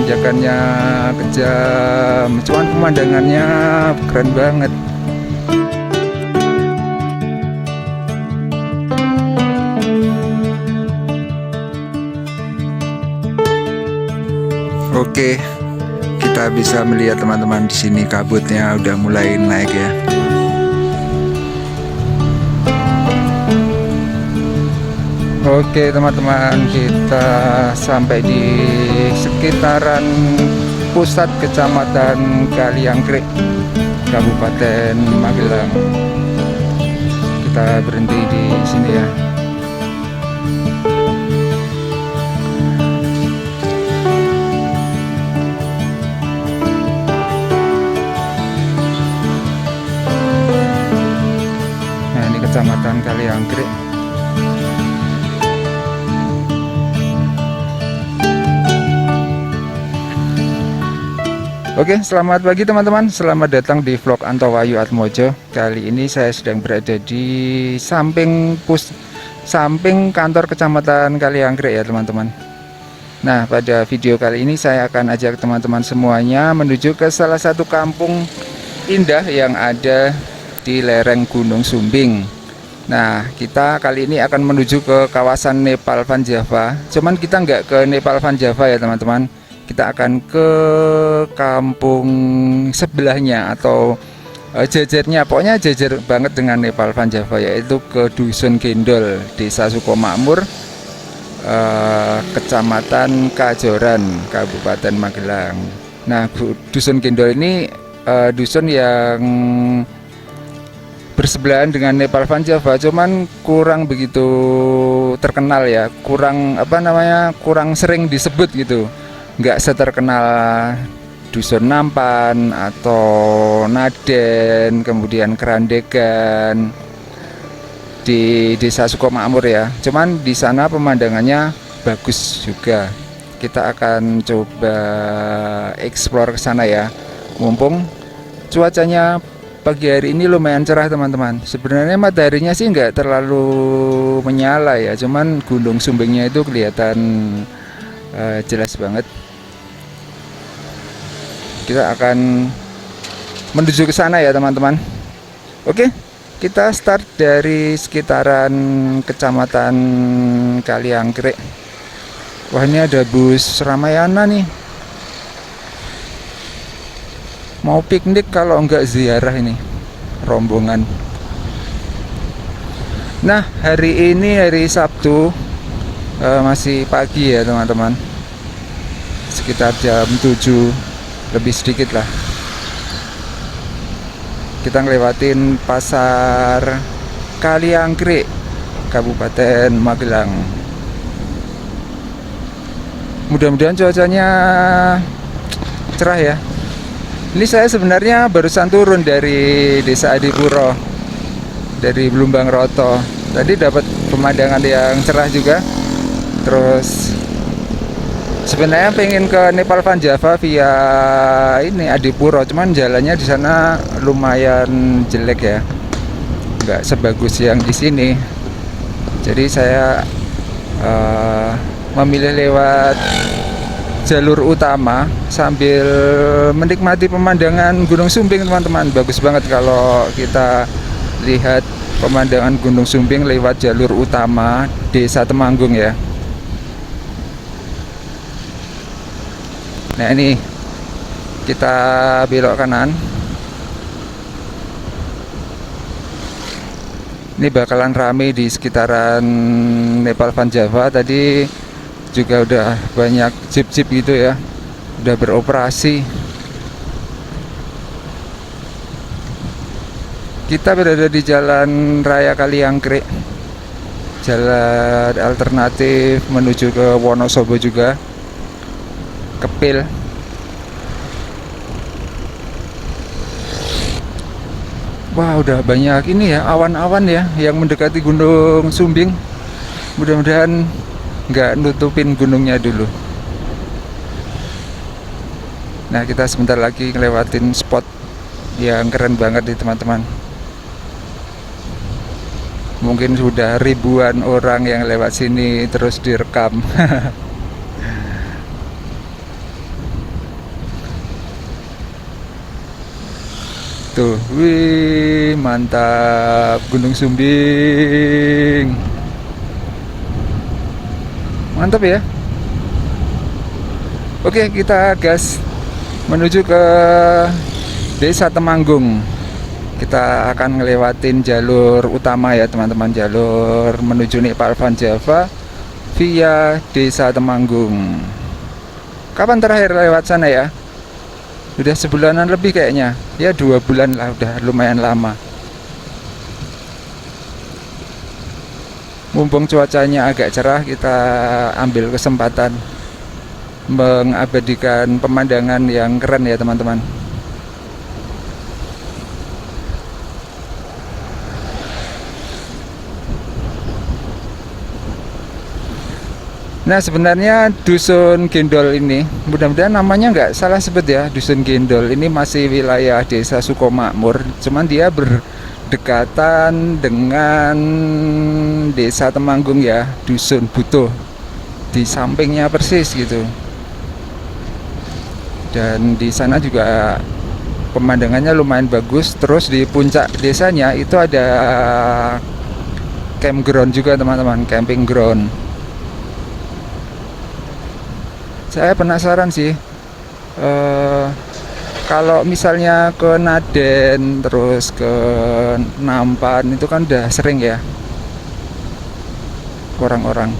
tanjakannya kejam, cuman pemandangannya keren banget. Oke, kita bisa melihat teman-teman di sini kabutnya udah mulai naik ya. Oke teman-teman, kita sampai di sekitaran pusat Kecamatan Kaliangkrik, Kabupaten Magelang. Kita berhenti di sini ya. Nah, ini Kecamatan Kaliangkrik. Oke, selamat pagi teman-teman. Selamat datang di vlog Antowayu Atmojo. Kali ini saya sedang berada di samping kantor Kecamatan Kaliangkrik ya teman-teman. Nah, pada video kali ini saya akan ajak teman-teman semuanya menuju ke salah satu kampung indah yang ada di lereng Gunung Sumbing. Nah, kita kali ini akan menuju ke kawasan Nepal Van Java. Cuman kita nggak ke Nepal Van Java ya teman-teman. Kita akan ke kampung sebelahnya atau jajarnya, pokoknya jajar banget dengan Nepal Van Java, yaitu ke Dusun Gendol, Desa Sukomakmur, Kecamatan Kajoran, Kabupaten Magelang. Nah, Dusun Gendol ini dusun yang bersebelahan dengan Nepal Van Java, cuman kurang begitu terkenal ya, kurang sering disebut gitu. Nggak seterkenal Dusun Nampan atau Naden, kemudian Kerandegan di Desa Sukomakmur ya. Cuman di sana pemandangannya bagus juga. Kita akan coba explore ke sana ya. Mumpung cuacanya pagi hari ini lumayan cerah teman-teman. Sebenarnya mataharinya sih nggak terlalu menyala ya, cuman Gunung Sumbingnya itu kelihatan jelas banget. Kita akan menuju ke sana ya teman-teman. Oke, kita start dari sekitaran Kecamatan Kaliangkrik. Wah, ini ada bus Ramayana nih. Mau piknik kalau enggak ziarah ini rombongan. Nah, hari ini hari Sabtu, masih pagi ya teman-teman. Sekitar jam 7 lebih sedikit lah. Kita ngelewatin pasar Kaliangkrik, Kabupaten Magelang. Mudah-mudahan cuacanya cerah ya. Ini saya sebenarnya barusan turun dari Desa Adipuro, dari Blumbang Roto. Tadi dapat pemandangan yang cerah juga. Terus sebenarnya pengen ke Nepal Van Java via ini Adipuro, cuman jalannya di sana lumayan jelek ya, nggak sebagus yang di sini. Jadi saya memilih lewat jalur utama sambil menikmati pemandangan Gunung Sumbing teman-teman. Bagus banget kalau kita lihat pemandangan Gunung Sumbing lewat jalur utama Desa Temanggung ya. Nah, ini kita belok kanan. Ini bakalan rame di sekitaran Nepal Van Java. Tadi juga udah banyak jeep-jeep gitu ya, udah beroperasi. Kita berada di Jalan Raya Kaliangkrik, jalan alternatif menuju ke Wonosobo juga, Kepil. Wah, udah banyak ini ya, awan-awan ya yang mendekati Gunung Sumbing. Mudah-mudahan nggak nutupin gunungnya dulu. Nah, kita sebentar lagi ngelewatin spot yang keren banget nih teman-teman. Mungkin sudah ribuan orang yang lewat sini terus direkam. Tuh, wih, mantap Gunung Sumbing. Mantap ya. Oke, kita gas menuju ke Desa Temanggung. Kita akan ngelewatin jalur utama ya teman-teman, jalur menuju Nepal Van Java via Desa Temanggung. Kapan terakhir lewat sana ya? Udah sebulanan lebih kayaknya. Ya 2 bulan lah, udah lumayan lama. Mumpung cuacanya agak cerah, kita ambil kesempatan mengabadikan pemandangan yang keren ya teman-teman. Nah sebenarnya Dusun Gendol ini, mudah-mudahan namanya nggak salah sebut ya, Dusun Gendol ini masih wilayah Desa Sukomakmur, cuman dia berdekatan dengan Desa Temanggung ya, Dusun Butuh, di sampingnya persis gitu. Dan di sana juga pemandangannya lumayan bagus. Terus di puncak desanya itu ada campground juga teman-teman, camping ground. Saya penasaran sih, kalau misalnya ke Naden terus ke Nampan itu kan udah sering ya, orang-orang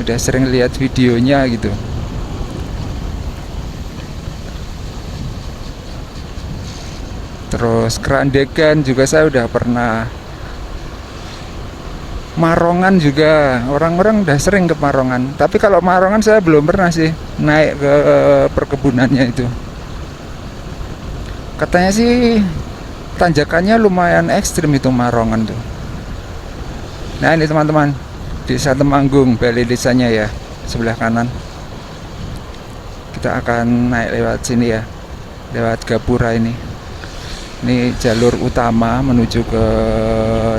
udah sering lihat videonya gitu. Terus Kerandegan juga saya udah pernah. Marongan juga, orang-orang udah sering ke Marongan. Tapi kalau Marongan saya belum pernah sih naik ke perkebunannya itu. Katanya sih tanjakannya lumayan ekstrim itu Marongan tuh. Nah ini teman-teman, Desa Temanggung, balai desanya ya, sebelah kanan. Kita akan naik lewat sini ya, lewat Gapura ini. Ini jalur utama menuju ke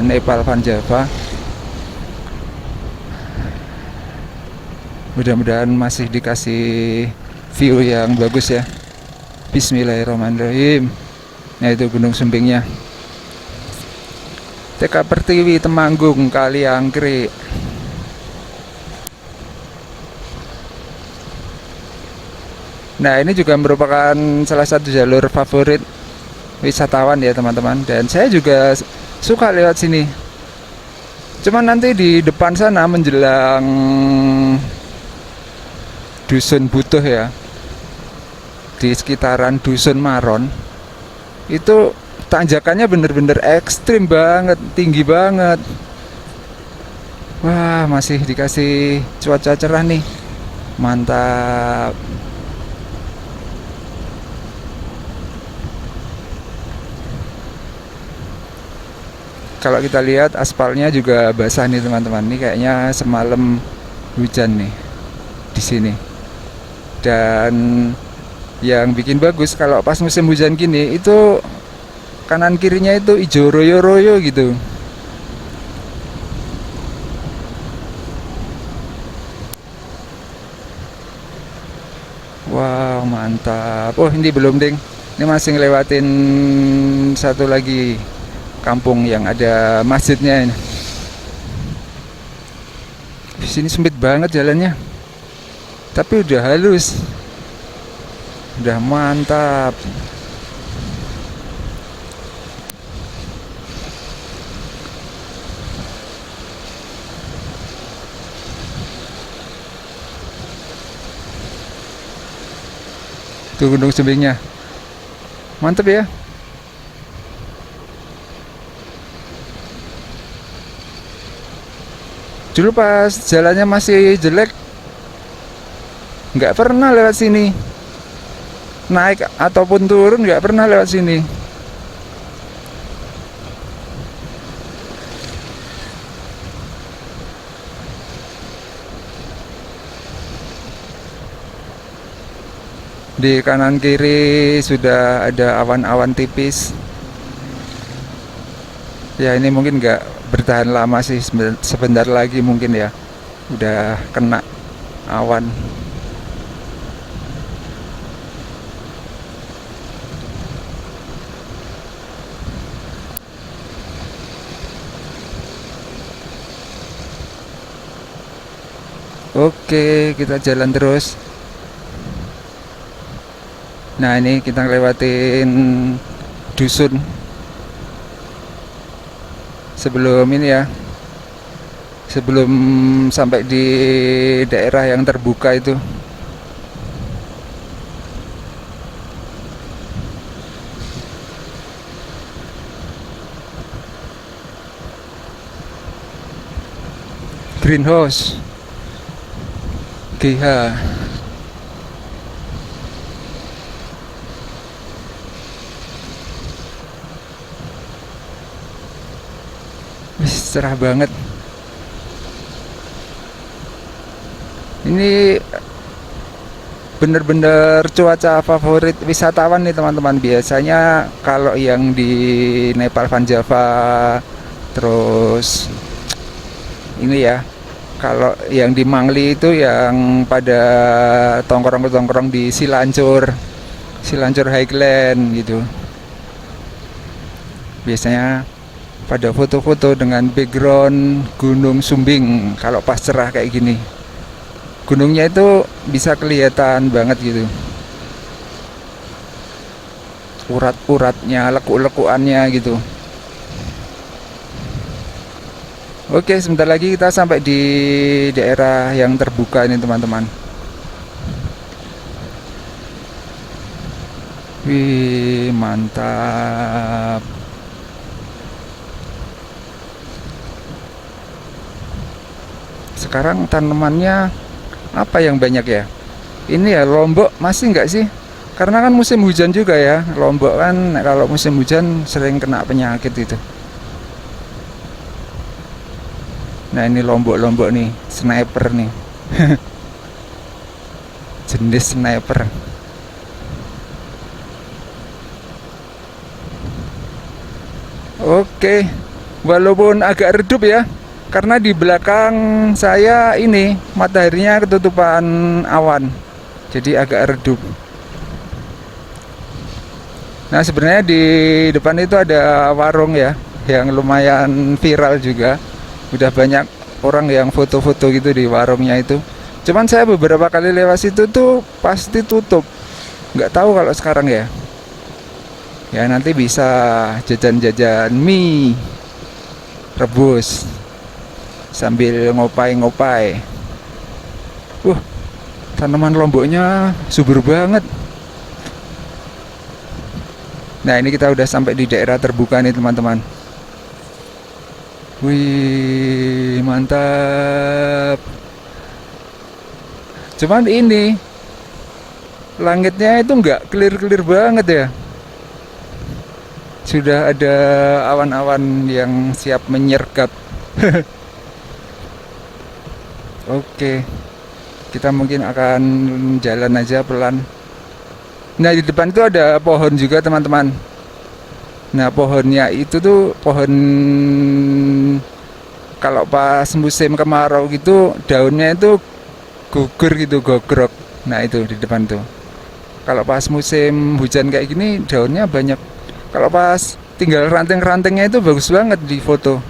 Nepal Van Java. Mudah-mudahan masih dikasih view yang bagus ya. Bismillahirrahmanirrahim. Nah itu Gunung Sumbingnya. TK Pertiwi Temanggung Kaliangkrik. Nah ini juga merupakan salah satu jalur favorit wisatawan ya teman-teman. Dan saya juga suka lewat sini. Cuman nanti di depan sana menjelang Dusun Butuh ya, di sekitaran Dusun Maron itu tanjakannya bener-bener ekstrim banget, tinggi banget. Wah masih dikasih cuaca cerah nih, mantap. Kalau kita lihat aspalnya juga basah nih teman-teman, ini kayaknya semalam hujan nih di sini. Dan yang bikin bagus kalau pas musim hujan gini itu kanan kirinya itu hijau royo-royo gitu. Wow mantap. Oh ini belum ding, ini masih ngelewatin satu lagi kampung yang ada masjidnya ini. Di sini sempit banget jalannya, tapi udah halus, udah mantap. Tuh Gunung Sumbingnya, mantap ya. Dulu pas jalannya masih jelek nggak pernah lewat sini, naik ataupun turun nggak pernah lewat sini. Di kanan kiri sudah ada awan-awan tipis ya, ini mungkin nggak bertahan lama sih, sebentar lagi mungkin ya udah kena awan. Oke, kita jalan terus. Nah, ini kita lewatin dusun sebelum ini ya, sebelum sampai di daerah yang terbuka itu. Greenhouse GH. Wih, cerah banget. Ini bener-bener cuaca favorit wisatawan nih teman-teman. Biasanya kalau yang di Nepal Van Java, terus ini ya, kalau yang di Mangli itu yang pada tongkrong-tongkrong di Silancur Highland gitu. Biasanya pada foto-foto dengan background Gunung Sumbing kalau pas cerah kayak gini. Gunungnya itu bisa kelihatan banget gitu. Urat-uratnya, lekuk-lekuannya gitu. Oke, sebentar lagi kita sampai di daerah yang terbuka ini teman-teman. Wih, mantap. Sekarang tanamannya apa yang banyak ya? Ini ya lombok masih nggak sih? Karena kan musim hujan juga ya. Lombok kan kalau musim hujan sering kena penyakit itu. Nah, ini lombok-lombok nih, sniper nih. Jenis sniper. Oke, walaupun agak redup ya, karena di belakang saya ini mataharinya ketutupan awan, jadi agak redup. Nah, sebenarnya di depan itu ada warung ya, yang lumayan viral juga. Udah banyak orang yang foto-foto gitu di warungnya itu. Cuman saya beberapa kali lewat situ tuh pasti tutup. Nggak tahu kalau sekarang ya. Ya nanti bisa jajan-jajan mie rebus sambil ngopai-ngopai. Tanaman lomboknya subur banget. Nah, ini kita udah sampai di daerah terbuka nih teman-teman. Wih, mantap. Cuman ini langitnya itu nggak clear-clear banget ya. Sudah ada awan-awan yang siap menyergap. Oke, kita mungkin akan jalan aja pelan. Nah, di depan itu ada pohon juga teman-teman. Nah, pohonnya itu tuh pohon kalau pas musim kemarau gitu daunnya itu gugur gitu, gogrok. Nah, itu di depan tuh. Kalau pas musim hujan kayak gini daunnya banyak. Kalau pas tinggal ranting-rantingnya itu bagus banget di foto.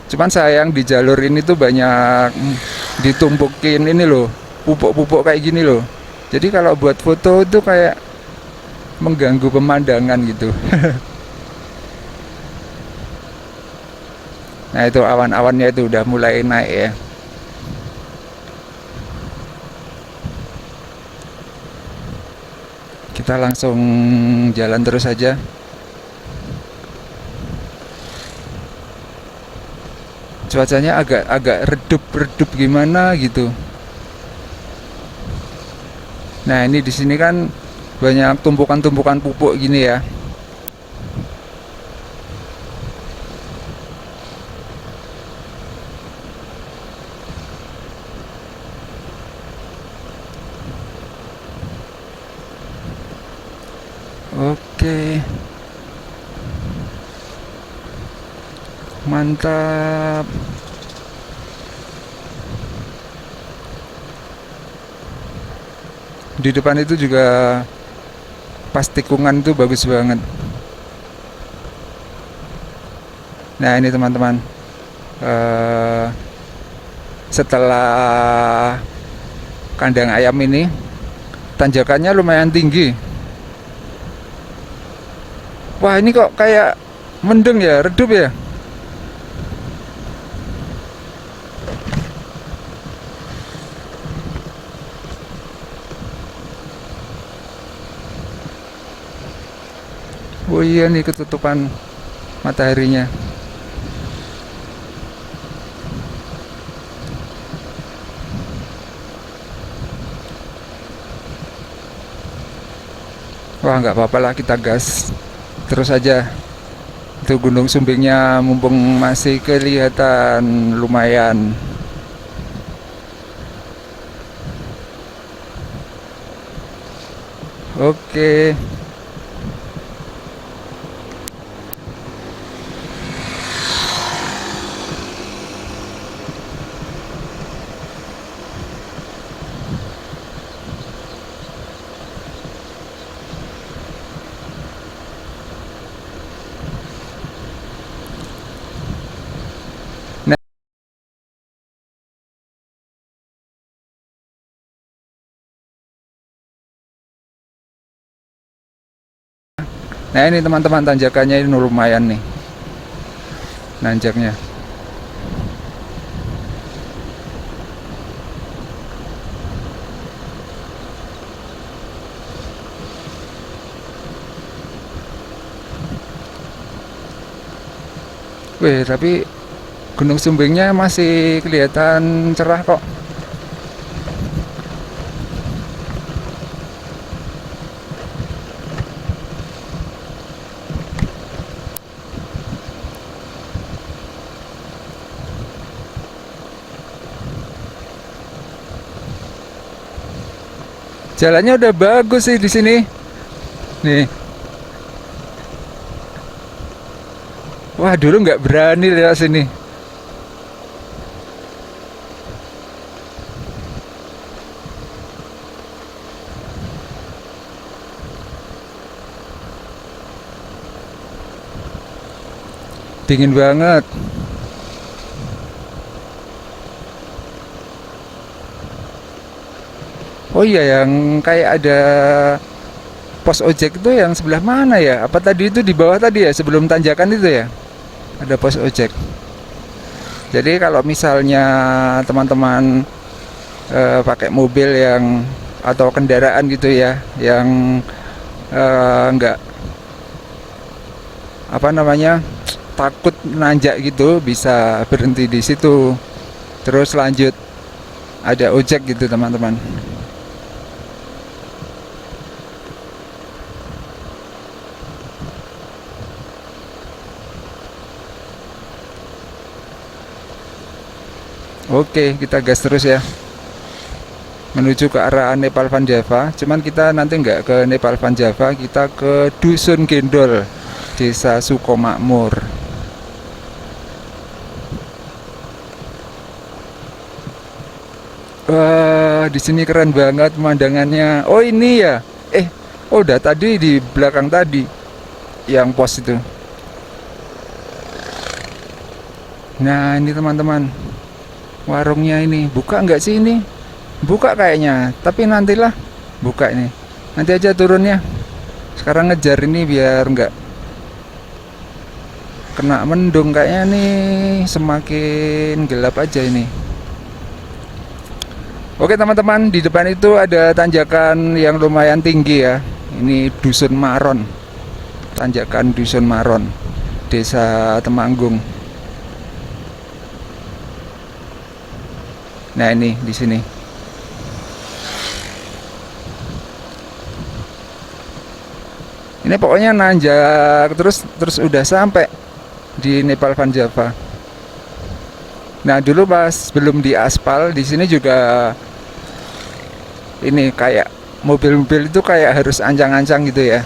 Cuman sayang di jalur ini tuh banyak ditumpukin ini loh, pupuk-pupuk kayak gini loh. Jadi kalau buat foto itu kayak mengganggu pemandangan gitu. Nah, itu awan-awannya itu udah mulai naik ya. Kita langsung jalan terus aja. Cuacanya agak redup gimana gitu. Nah, ini di sini kan banyak tumpukan-tumpukan pupuk gini ya. Oke. Mantap. Di depan itu juga pas tikungan itu bagus banget. Nah, ini teman-teman. setelah kandang ayam ini tanjakannya lumayan tinggi. Wah, ini kok kayak mendung ya, redup ya. Oh iya nih, ketutupan mataharinya. Wah, nggak apa-apa lah, kita gas terus aja. Itu Gunung Sumbingnya mumpung masih kelihatan lumayan. Oke. Nah ini teman-teman, tanjakannya ini lumayan nih nanjaknya. Wih, tapi Gunung Sumbingnya masih kelihatan cerah kok. Jalannya udah bagus sih di sini. Nih. Wah, dulu nggak berani lewat sini. Dingin banget. Oh iya, yang kayak ada pos ojek itu yang sebelah mana ya? Apa tadi itu di bawah tadi ya, sebelum tanjakan itu ya? Ada pos ojek. Jadi kalau misalnya teman-teman pakai mobil yang atau kendaraan gitu ya, yang nggak apa namanya, takut nanjak gitu, bisa berhenti di situ. Terus lanjut, ada ojek gitu teman-teman. Oke, kita gas terus ya, menuju ke arah Nepal Van Java. Cuman kita nanti nggak ke Nepal Van Java, kita ke Dusun Gendol, Desa Sukomakmur. Wah, di sini keren banget pemandangannya. Oh ini ya, oh udah tadi di belakang tadi, yang pos itu. Nah ini teman-teman, warungnya ini buka nggak sih ini? Buka kayaknya, tapi nantilah buka ini. Nanti aja turunnya. Sekarang ngejar ini biar nggak kena mendung, kayaknya nih semakin gelap aja ini. Oke teman-teman, di depan itu ada tanjakan yang lumayan tinggi ya. Ini Dusun Maron. Tanjakan Dusun Maron, Desa Temanggung. Nah, ini di sini. Ini pokoknya nanjak terus udah sampai di Nepal Van Java. Nah, dulu pas belum diaspal di sini juga ini kayak mobil-mobil itu kayak harus ancang-ancang gitu ya.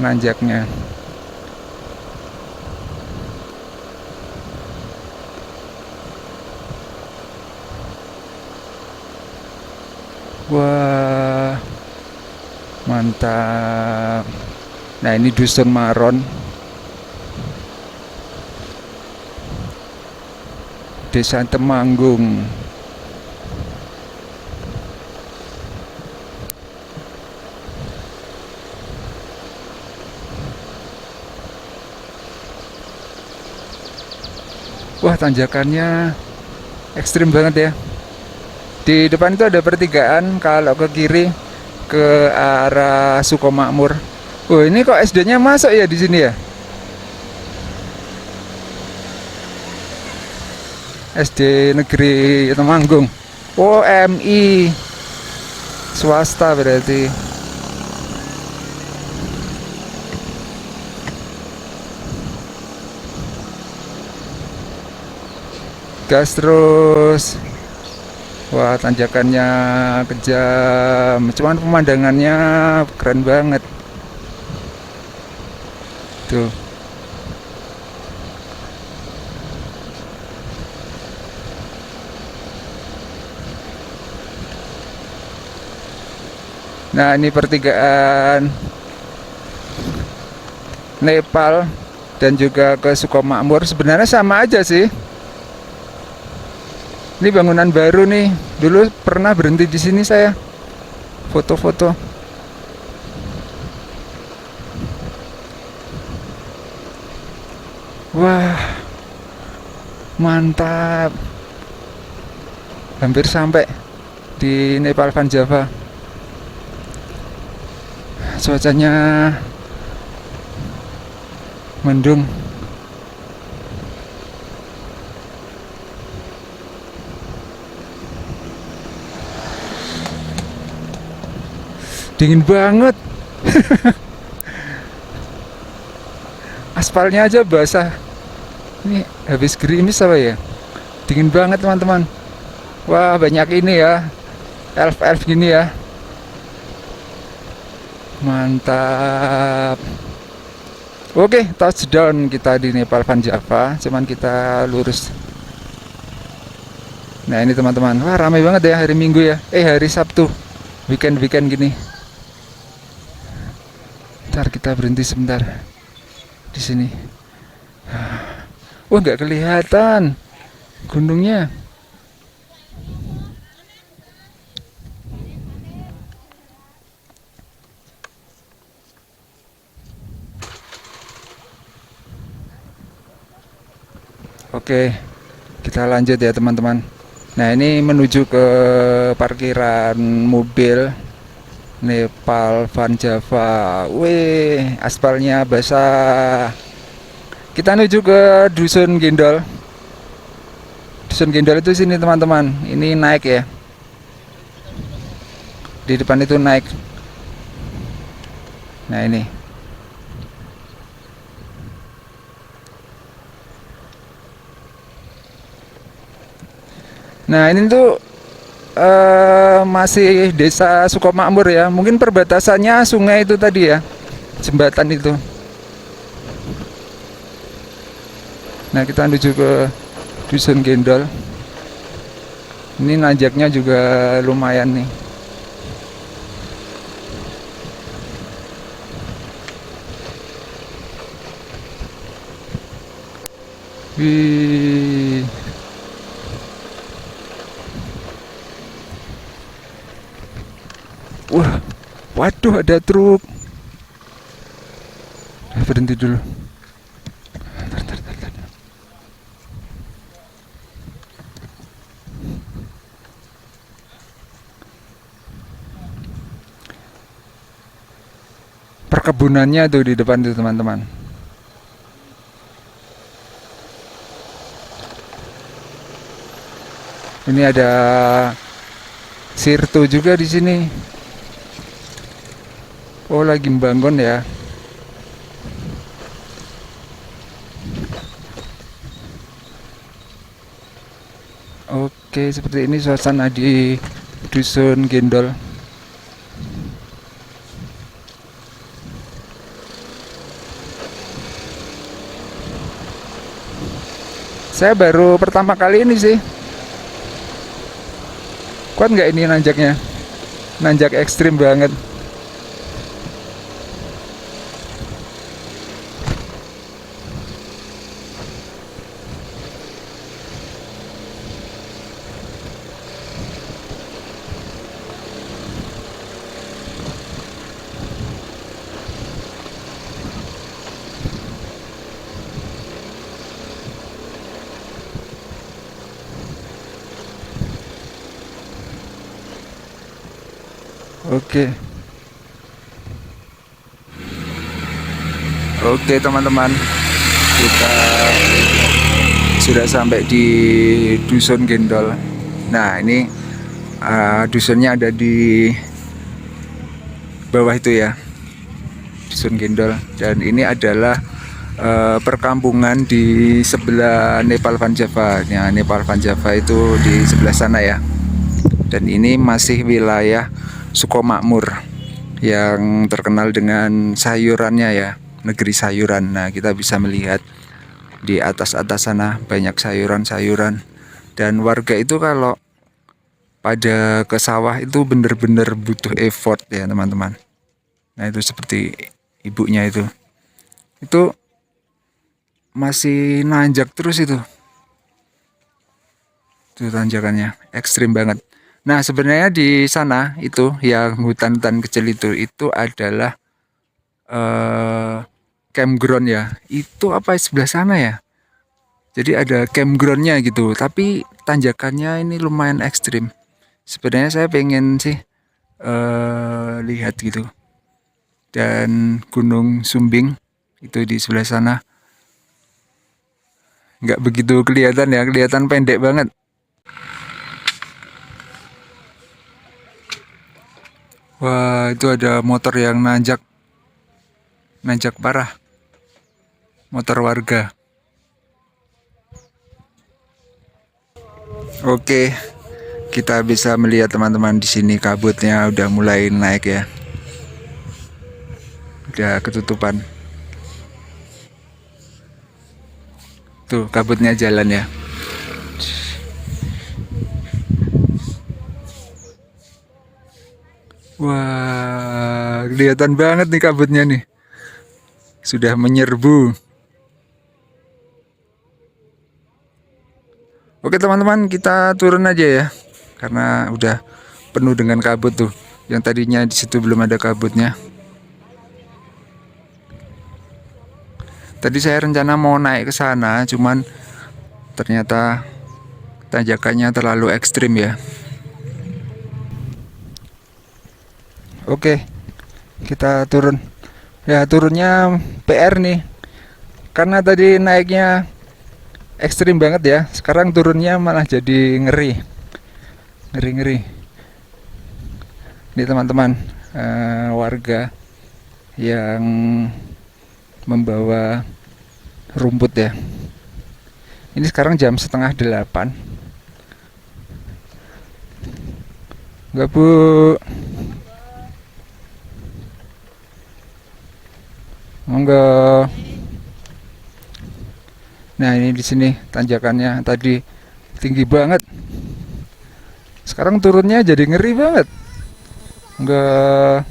Nanjaknya. Wah, mantap. Nah, ini Dusun Maron. Desa Temanggung. Wah, tanjakannya ekstrim banget ya. Di depan itu ada pertigaan, kalau ke kiri ke arah Sukomakmur. Oh, ini kok SD-nya masuk ya di sini ya? SD Negeri Temanggung. Oh, MI swasta berarti. Gas terus. Wah, tanjakannya kejam. Cuman pemandangannya keren banget. Tuh. Nah, ini pertigaan Nepal dan juga ke Sukomakmur. Sebenarnya sama aja sih. Ini bangunan baru nih. Dulu pernah berhenti di sini saya foto-foto. Wah, mantap. Hampir sampai di Nepal Van Java. Cuacanya mendung. Dingin banget. Aspalnya aja basah. Ini habis gerimis apa ya? Dingin banget teman-teman. Wah, banyak ini ya, elf-elf gini ya. Mantap. Oke, touchdown kita di Nepal Van Java. Cuman kita lurus. Nah, ini teman-teman. Wah, ramai banget ya hari Minggu ya. Hari Sabtu. Weekend-weekend gini. Ntar kita berhenti sebentar di sini. Wah, nggak kelihatan gunungnya. Oke, kita lanjut ya teman-teman. Nah, ini menuju ke parkiran mobil Nepal Van Java. Wih, aspalnya basah. Kita menuju ke Dusun Gendol. Dusun Gendol itu sini teman-teman. Ini naik ya. Di depan itu naik. Nah, ini. Nah, ini tuh masih desa Sukomakmur ya. Mungkin perbatasannya sungai itu tadi ya, jembatan itu. Nah, kita menuju ke Dusun Gendol. Ini nanjaknya juga lumayan nih. Wih. Wah, waduh, ada truk. Berhenti dulu. Ntar. Perkebunannya tuh di depan tuh teman-teman. Ini ada Sirto juga di sini. Oh, lagi membangun ya. Oke, seperti ini suasana di Dusun Gendol. Saya baru pertama kali ini sih. Kuat nggak ini nanjaknya? Nanjak ekstrim banget. Oke, oke teman-teman, kita sudah sampai di Dusun Gendol. Nah, ini dusunnya ada di bawah itu ya, Dusun Gendol. Dan ini adalah perkampungan di sebelah Nepal Van Java. Nah, Nepal Van Java itu di sebelah sana ya. Dan ini masih wilayah Sukomakmur yang terkenal dengan sayurannya ya, negeri sayuran. Nah, kita bisa melihat di atas-atas sana banyak sayuran-sayuran. Dan warga itu kalau pada ke sawah itu bener-bener butuh effort ya teman-teman. Nah, itu seperti ibunya itu masih nanjak terus itu tanjakannya ekstrim banget. Nah, sebenarnya di sana itu yang hutan-hutan kecil itu adalah campground ya. Itu apa sebelah sana ya, jadi ada campgroundnya gitu, tapi tanjakannya ini lumayan ekstrim. Sebenarnya saya pengen sih lihat gitu. Dan Gunung Sumbing itu di sebelah sana nggak begitu kelihatan ya, kelihatan pendek banget. Wah, itu ada motor yang nanjak, nanjak parah, motor warga. Oke, kita bisa melihat teman-teman di sini kabutnya udah mulai naik ya, udah ketutupan. Tuh kabutnya jalan ya. Wah, kelihatan banget nih kabutnya nih. Sudah menyerbu. Oke teman-teman, kita turun aja ya. Karena udah penuh dengan kabut tuh. Yang tadinya di situ belum ada kabutnya. Tadi saya rencana mau naik ke sana, cuman ternyata tanjakannya terlalu ekstrim ya. Oke, kita turun. Ya, turunnya PR nih. Karena tadi naiknya ekstrim banget ya. Sekarang turunnya malah jadi ngeri. Ngeri-ngeri. Ini teman-teman, warga yang membawa rumput ya. Ini sekarang jam 7:30. Enggak bu. Enggak. Nah, ini di sini tanjakannya tadi tinggi banget. Sekarang turunnya jadi ngeri banget. Enggak.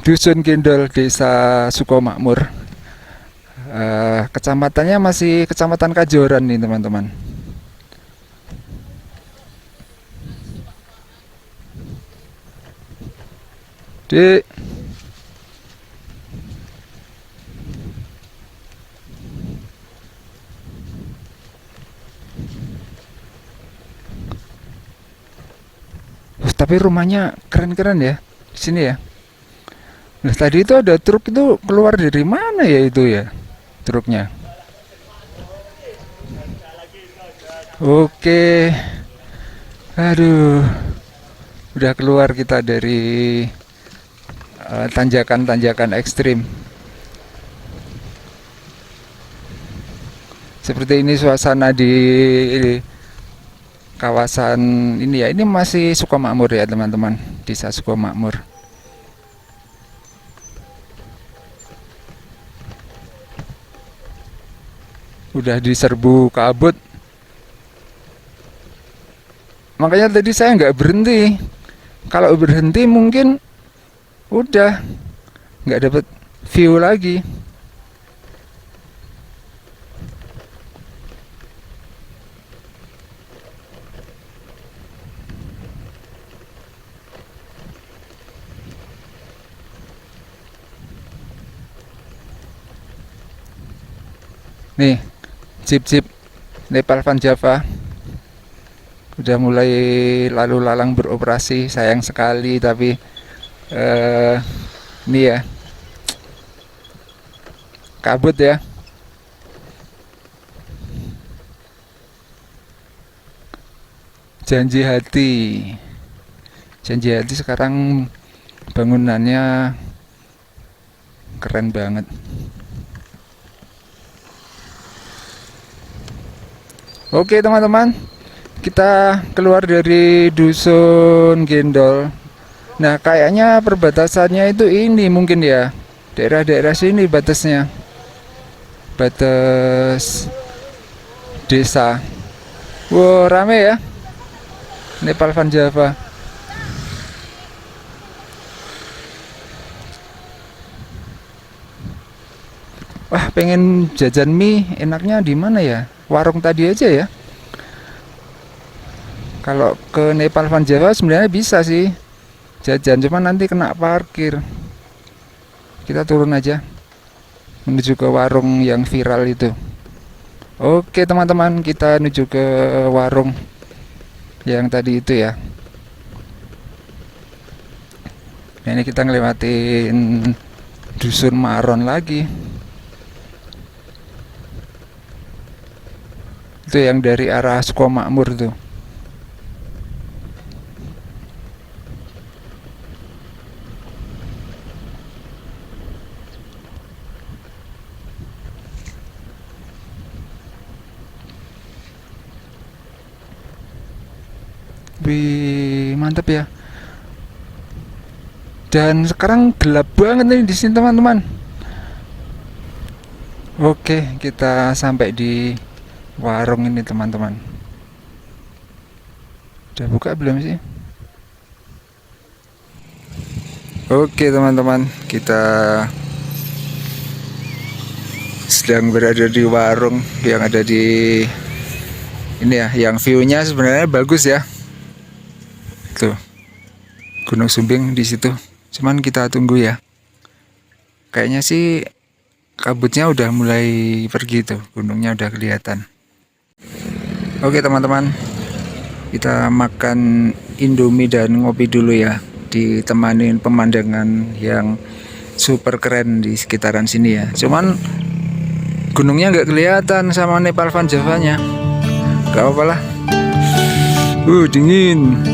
Dusun Gendol, Desa Sukomakmur. Kecamatannya masih Kecamatan Kajoran nih teman-teman. Di tapi rumahnya keren-keren ya di sini ya. Nah, tadi itu ada truk itu keluar dari mana ya itu ya truknya? Oke, aduh, udah keluar kita dari tanjakan-tanjakan ekstrim. Seperti ini suasana di kawasan ini ya. Ini masih Sukomakmur ya teman-teman, Desa Sukomakmur. Udah diserbu kabut. Makanya tadi saya nggak berhenti. Kalau berhenti mungkin udah nggak dapet view lagi. Nih, jeep-jeep Nepal Van Java udah mulai lalu lalang beroperasi. Sayang sekali, tapi ini ya, kabut ya. Janji hati, janji hati sekarang bangunannya keren banget. Oke teman-teman, kita keluar dari dusun Gendol. Nah, kayaknya perbatasannya itu ini mungkin ya, daerah-daerah sini batasnya, batas desa. Wow, rame ya, Nepal Van Java. Wah, pengen jajan mie, enaknya di mana ya? Warung tadi aja ya. Kalau ke Nepal Van Java sebenarnya bisa sih jajan, cuman nanti kena parkir. Kita turun aja menuju ke warung yang viral itu. Oke teman-teman, kita menuju ke warung yang tadi itu ya. Nah, ini kita ngelewatin dusun Maron lagi. Itu yang dari arah Sukomakmur tuh. Wih, mantap ya. Dan sekarang gelap banget nih di sini teman-teman. Oke, kita sampai di warung ini teman-teman. Udah buka belum sih? Oke teman-teman, kita sedang berada di warung yang ada di ini ya, yang view-nya sebenarnya bagus ya. Tuh, Gunung Sumbing di situ. Cuman kita tunggu ya. Kayaknya sih kabutnya udah mulai pergi tuh, gunungnya udah kelihatan. Oke teman-teman, kita makan Indomie dan ngopi dulu ya, ditemani pemandangan yang super keren di sekitaran sini ya. Cuman gunungnya nggak kelihatan sama Nepal Van Java-nya. Gak apa-apa lah. Dingin.